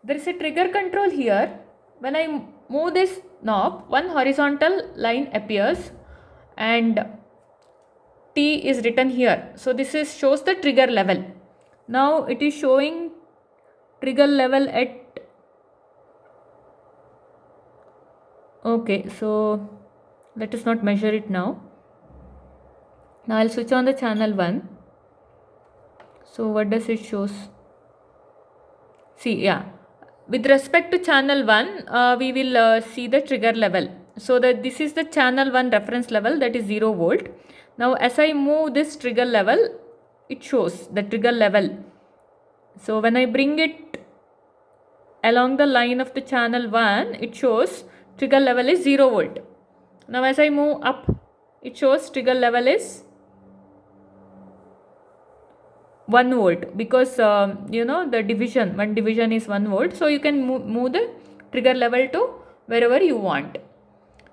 there is a trigger control here. When I move this knob, one horizontal line appears and T is written here. So this is shows the trigger level. Now it is showing trigger level at, okay, so let us not measure it now. Now I'll switch on the channel 1. So what does it shows? See, yeah, with respect to channel 1, we will see the trigger level. So that this is the channel 1 reference level, that is 0 volt. Now as I move this trigger level, it shows the trigger level. So when I bring it along the line of the channel 1, it shows trigger level is 0 volt. Now as I move up, it shows trigger level is 1 volt, because the division, one division is 1 volt. So you can move the trigger level to wherever you want.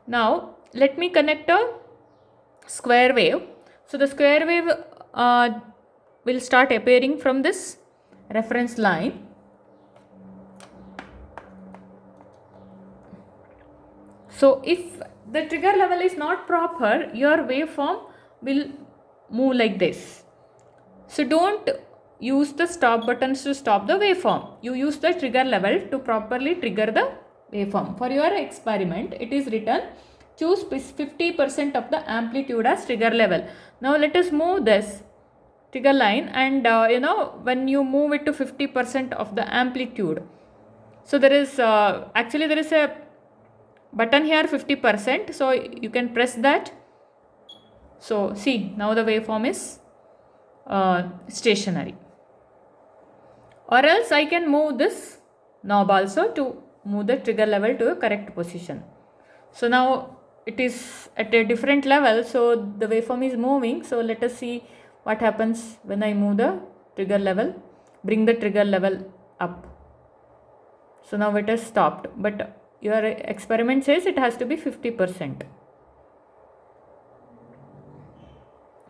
Now let me connect a square wave. So the square wave will start appearing from this reference line. So if the trigger level is not proper, your waveform will move like this. So don't use the stop buttons to stop the waveform. You use the trigger level to properly trigger the waveform. For your experiment, it is written choose 50% of the amplitude as trigger level. Now let us move this trigger line, and when you move it to 50% of the amplitude, so there is actually there is a button here 50%, so you can press that. So see, now the waveform is stationary. Or else I can move this knob also to move the trigger level to a correct position. So now it is at a different level, so the waveform is moving. So let us see what happens when I move the trigger level, bring the trigger level up. So now it has stopped, but your experiment says it has to be 50%.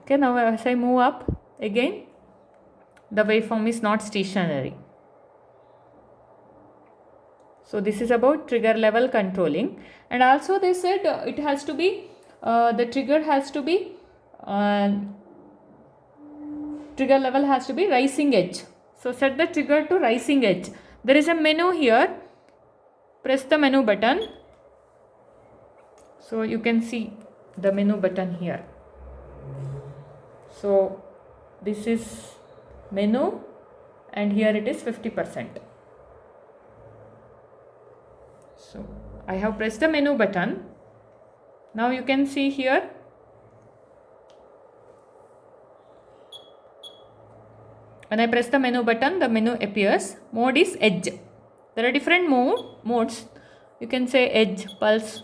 Okay, now as I move up, again the waveform is not stationary. So this is about trigger level controlling. And also they said it has to be the trigger has to be trigger level has to be rising edge. So set the trigger to rising edge. There is a menu here. Press the menu button. So you can see the menu button here. So this is menu, and here it is 50%. So I have pressed the menu button. Now you can see here when I press the menu button, the menu appears. Mode is edge. There are different modes. You can say edge, pulse,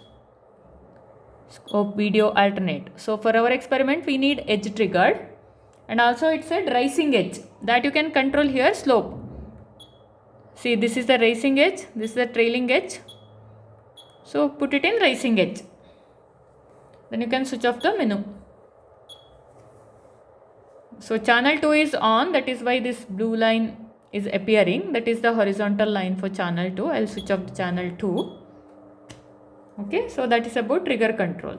scope, video, alternate. So for our experiment, we need edge triggered. And also it said rising edge, that you can control here slope. See, this is the rising edge, this is the trailing edge. So put it in rising edge. Then you can switch off the menu. So channel 2 is on, that is why this blue line is appearing. That is the horizontal line for channel 2. I will switch off the channel 2. Okay, so that is about trigger control.